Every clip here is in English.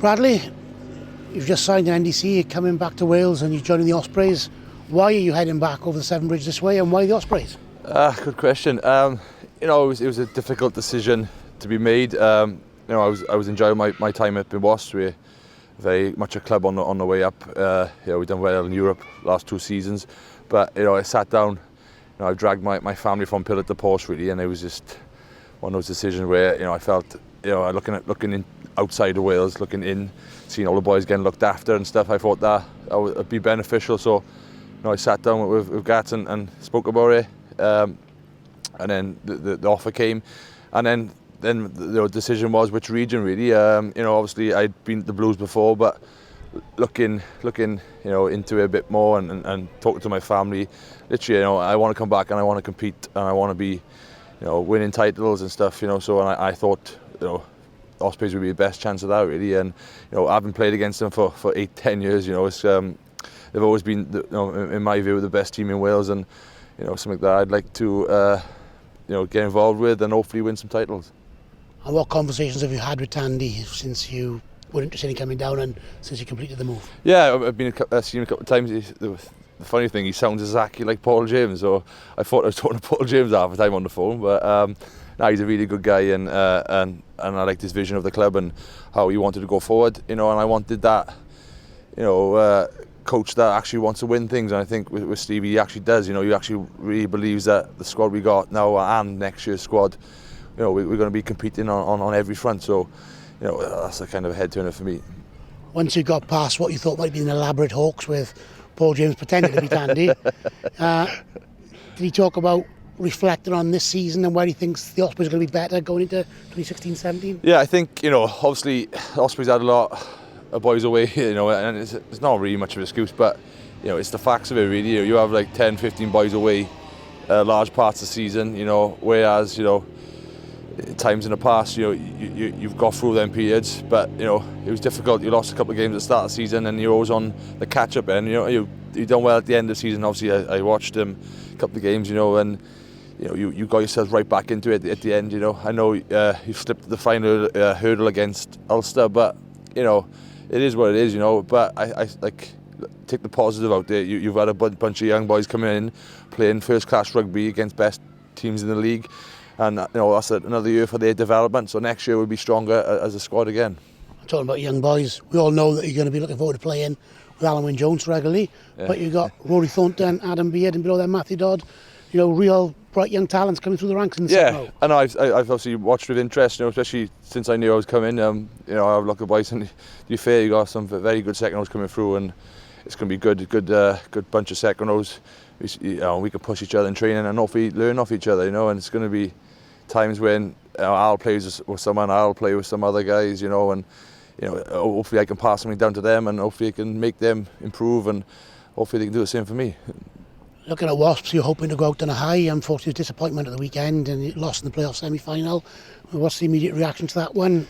Bradley, you've just signed an NDC, you're coming back to Wales and you're joining the Ospreys. Why are you heading back over the Severn Bridge this way, and why the Ospreys? Good question. It was a difficult decision to be made. I was enjoying my time up in Wasps. We're very much a club on the way up. We've done well in Europe last 2 seasons, but I sat down. I dragged my family from pillar to post really, and it was just one of those decisions where I felt looking in outside of Wales, looking in, seeing all the boys getting looked after and stuff. I thought that would be beneficial. So I sat down with Gats and spoke about it, and then the offer came, and then the decision was which region really. Obviously I'd been to the Blues before, but looking into it a bit more and talking to my family, literally I want to come back and I want to compete and I want to be winning titles and stuff. So I thought Ospreys would be the best chance of that really, and I haven't played against them for 8-10 years. It's they've always been in my view the best team in Wales, and something that I'd like to get involved with and hopefully win some titles. And what conversations have you had with Tandy since you were interested in coming down and since you completed the move? Yeah, I've seen him a couple of times. The funny thing, he sounds exactly like Paul James, so I thought I was talking to Paul James half the time on the phone, but he's a really good guy, and I liked his vision of the club and how he wanted to go forward, and I wanted that coach that actually wants to win things, and I think with Stevie he actually does. He actually really believes that the squad we got now and next year's squad, we're going to be competing on every front. So that's a kind of a head turner for me. Once you got past what you thought might be an elaborate hoax with Paul James pretending to be Tandy, did he talk about reflecting on this season and where he thinks the Ospreys are going to be better going into 2016-17? Yeah, I think obviously Ospreys had a lot of boys away, and it's not really much of an excuse, but it's the facts of it really. You have like 10-15 boys away large parts of the season, whereas times in the past you've got through them periods, but it was difficult. You lost a couple of games at the start of the season and you're always on the catch up end. You done well at the end of the season. Obviously I watched a couple of games, and you got yourself right back into it at the end. I know you slipped the final hurdle against Ulster, but it is what it is, but I take the positive out there. You've had a bunch of young boys coming in playing first class rugby against best teams in the league, and that's another year for their development. So next year we'll be stronger as a squad again. Talking about young boys, we all know that you're going to be looking forward to playing with Alan Wynne-Jones regularly, but you've got Rory Thornton, Adam Beard, and below them Matthew Dodd, real bright young talents coming through the ranks in the second row. And I've obviously watched with interest, especially since I knew I was coming. I've looked at boys, and to be fair, you got some very good second rows coming through, and it's going to be good bunch of second rows. We can push each other in training and hopefully learn off each other, and it's going to be times when I'll play with someone, I'll play with some other guys, and hopefully I can pass something down to them, and hopefully I can make them improve, and hopefully they can do the same for me. Looking at Wasps, you're hoping to go out on a high. Unfortunately, disappointment at the weekend and you lost in the playoff semi-final. What's the immediate reaction to that one?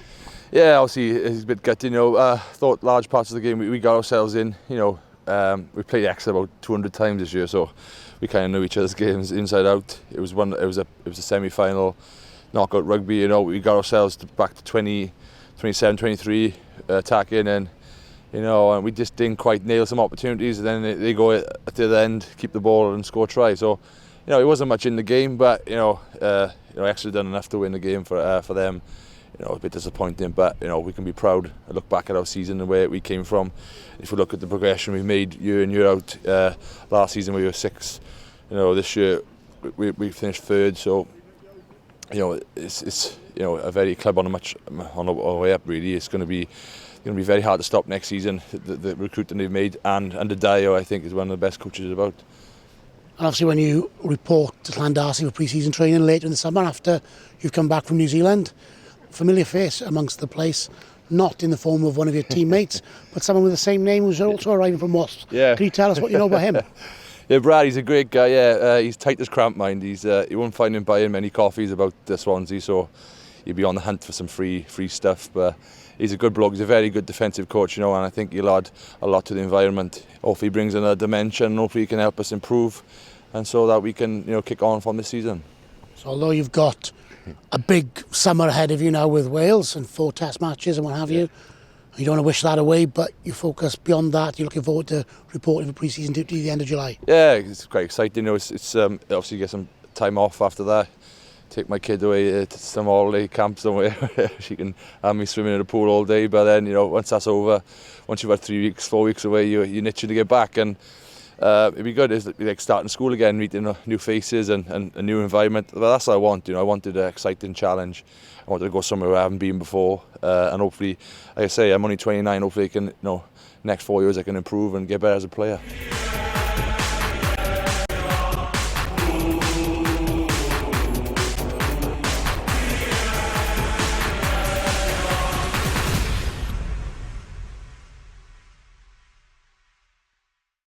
Yeah, obviously it's a bit gutty. Thought large parts of the game we got ourselves in. We played Exeter about 200 times this year, so we kind of knew each other's games inside out. It was a semi-final knockout rugby. We got ourselves back to 27, 23 attacking, and we just didn't quite nail some opportunities, and then they go at the end, keep the ball and score a try. So, it wasn't much in the game, but Exeter done enough to win the game for them. A bit disappointing, but we can be proud and look back at our season and where we came from. If we look at the progression we've made year in year out, last season we were 6th. This year we finished 3rd. So it's a very club on our way up really. It's going to be very hard to stop next season. The recruiting they've made, and under Dio, I think, is one of the best coaches about. And obviously when you report to Llandarcy for pre-season training later in the summer after you've come back from New Zealand, familiar face amongst the place, not in the form of one of your teammates, but someone with the same name who's also arriving from Wasps. Yeah. Can you tell us what you know about him? Yeah, Brad, he's a great guy. Yeah, he's tight as cramp, mind. You won't find him buying many coffees about Swansea, so you'll be on the hunt for some free stuff. But he's a good bloke. He's a very good defensive coach, and I think he'll add a lot to the environment. Hopefully, he brings another dimension. Hopefully, he can help us improve, and so that we can kick on from this season. So, although you've got a big summer ahead of you now with Wales and 4 test matches and what have you, You don't want to wish that away, but you focus beyond that. You're looking forward to reporting for pre-season duty at the end of July. Yeah, it's quite exciting. You know, it's obviously get some time off after that. Take my kid away to some holiday camp somewhere. She can have me swimming in the pool all day. But then, you know, once that's over, once you've had 3 weeks, 4 weeks away, you're itching to get back. And it'd be good. It's like starting school again, meeting new faces and a new environment. But that's what I want. You know, I wanted an exciting challenge. I wanted to go somewhere where I haven't been before. And hopefully, like I say, I'm only 29. Hopefully, I can, you know, next 4 years I can improve and get better as a player.